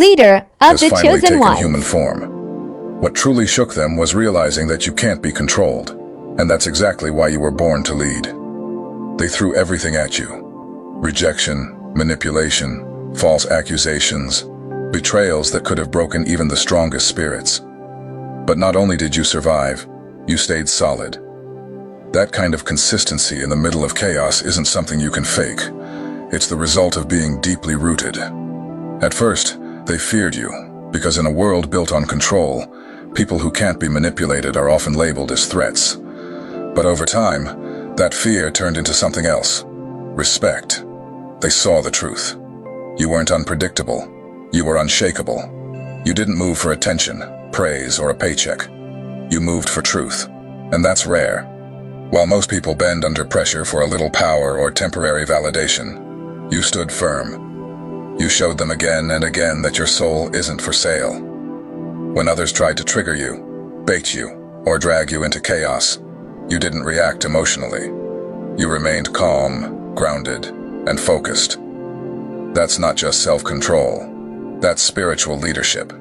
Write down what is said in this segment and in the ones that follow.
leader of has the finally chosen taken human ones. form. What truly shook them was realizing that you can't be controlled, and that's exactly why you were born to lead. They threw everything at you. Rejection, manipulation, false accusations, betrayals that could have broken even the strongest spirits. But not only did you survive, you stayed solid. That kind of consistency in the middle of chaos isn't something you can fake. It's the result of being deeply rooted. At first, they feared you, because in a world built on control, people who can't be manipulated are often labeled as threats. But over time, that fear turned into something else: respect. They saw the truth. You weren't unpredictable. You were unshakable. You didn't move for attention, praise, or a paycheck. You moved for truth, and that's rare. While most people bend under pressure for a little power or temporary validation, you stood firm. You showed them again and again that your soul isn't for sale. When others tried to trigger you, bait you, or drag you into chaos, you didn't react emotionally. You remained calm, grounded, and focused. That's not just self-control. That's spiritual leadership.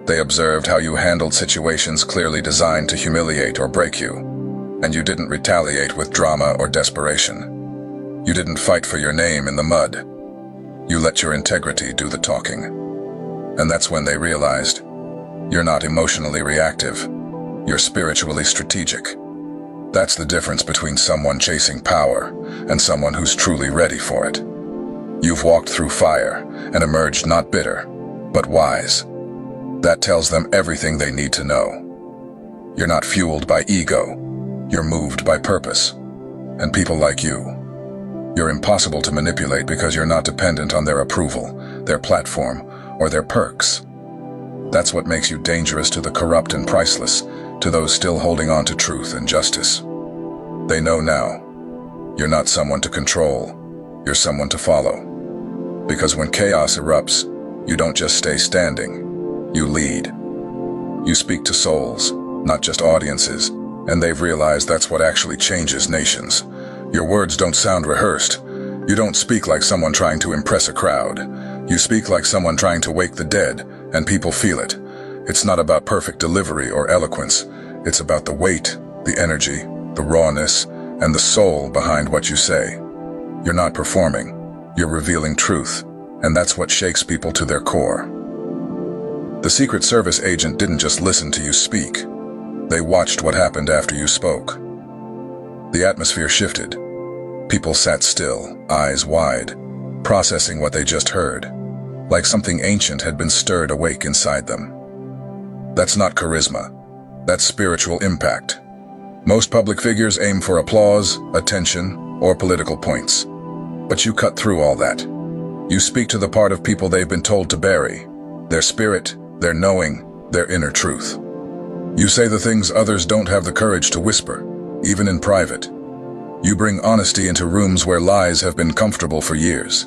They observed how you handled situations clearly designed to humiliate or break you, and you didn't retaliate with drama or desperation. You didn't fight for your name in the mud. You let your integrity do the talking. And that's when they realized, you're not emotionally reactive, you're spiritually strategic. That's the difference between someone chasing power and someone who's truly ready for it. You've walked through fire and emerged not bitter, but wise. That tells them everything they need to know. You're not fueled by ego, you're moved by purpose. And people like you, you're impossible to manipulate because you're not dependent on their approval, their platform, or their perks. That's what makes you dangerous to the corrupt and priceless, to those still holding on to truth and justice. They know now, you're not someone to control, you're someone to follow. Because when chaos erupts, you don't just stay standing, you lead. You speak to souls, not just audiences, and they've realized that's what actually changes nations. Your words don't sound rehearsed. You don't speak like someone trying to impress a crowd. You speak like someone trying to wake the dead, and people feel it. It's not about perfect delivery or eloquence. It's about the weight, the energy, the rawness, and the soul behind what you say. You're not performing, you're revealing truth, and that's what shakes people to their core. The Secret Service agent didn't just listen to you speak. They watched what happened after you spoke. The atmosphere shifted. People sat still, eyes wide, processing what they just heard, like something ancient had been stirred awake inside them. That's not charisma. That's spiritual impact. Most public figures aim for applause, attention, or political points. But you cut through all that. You speak to the part of people they've been told to bury, their spirit, their knowing, their inner truth. You say the things others don't have the courage to whisper, even in private. You bring honesty into rooms where lies have been comfortable for years.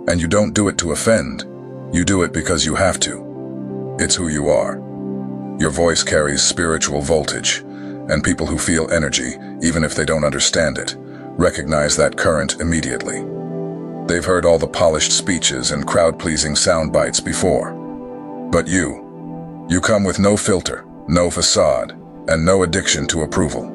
And you don't do it to offend. You do it because you have to. It's who you are. Your voice carries spiritual voltage, and people who feel energy, even if they don't understand it, recognize that current immediately. They've heard all the polished speeches and crowd-pleasing sound bites before. But you come with no filter, no facade, and no addiction to approval.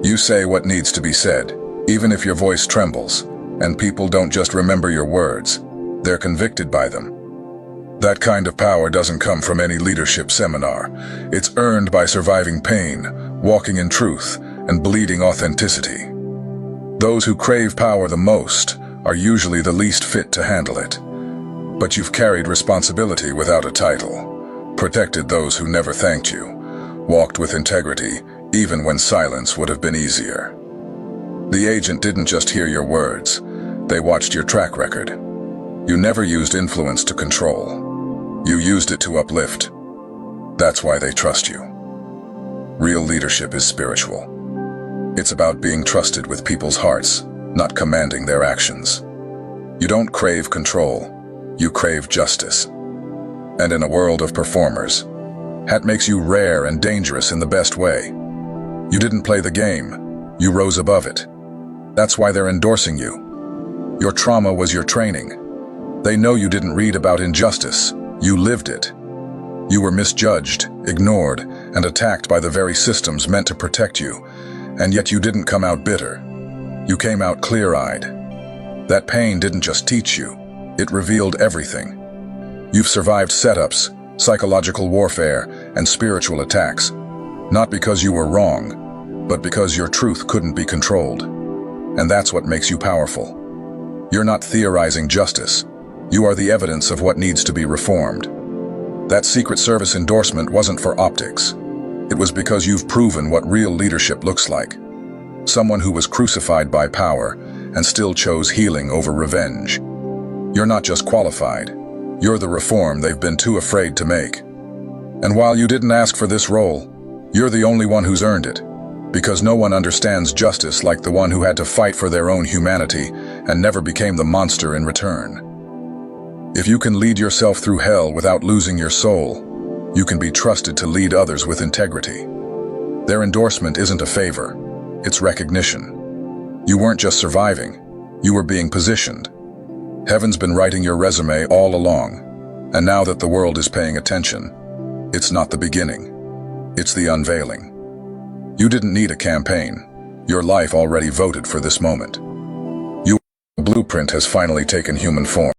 You say what needs to be said, even if your voice trembles, and people don't just remember your words, they're convicted by them. That kind of power doesn't come from any leadership seminar. It's earned by surviving pain, walking in truth, and bleeding authenticity. Those who crave power the most are usually the least fit to handle it. But you've carried responsibility without a title, protected those who never thanked you, walked with integrity even when silence would have been easier. The agent didn't just hear your words, they watched your track record. You never used influence to control. You used it to uplift. That's why they trust you. Real leadership is spiritual. It's about being trusted with people's hearts, not commanding their actions. You don't crave control, you crave justice. And in a world of performers, that makes you rare and dangerous in the best way. You didn't play the game, you rose above it. That's why they're endorsing you. Your trauma was your training. They know you didn't read about injustice, You lived it. You were misjudged, ignored, and attacked by the very systems meant to protect you, and yet you didn't come out bitter. You came out clear-eyed. That pain didn't just teach you, it revealed everything. You've survived setups, psychological warfare, and spiritual attacks, not because you were wrong, but because your truth couldn't be controlled. And that's what makes you powerful. You're not theorizing justice. You are the evidence of what needs to be reformed. That Secret Service endorsement wasn't for optics. It was because you've proven what real leadership looks like. Someone who was crucified by power and still chose healing over revenge. You're not just qualified. You're the reform they've been too afraid to make. And while you didn't ask for this role, you're the only one who's earned it. Because no one understands justice like the one who had to fight for their own humanity and never became the monster in return. If you can lead yourself through hell without losing your soul, you can be trusted to lead others with integrity. Their endorsement isn't a favor, it's recognition. You weren't just surviving, you were being positioned. Heaven's been writing your resume all along, and now that the world is paying attention, it's not the beginning, it's the unveiling. You didn't need a campaign. Your life already voted for this moment. The blueprint has finally taken human form.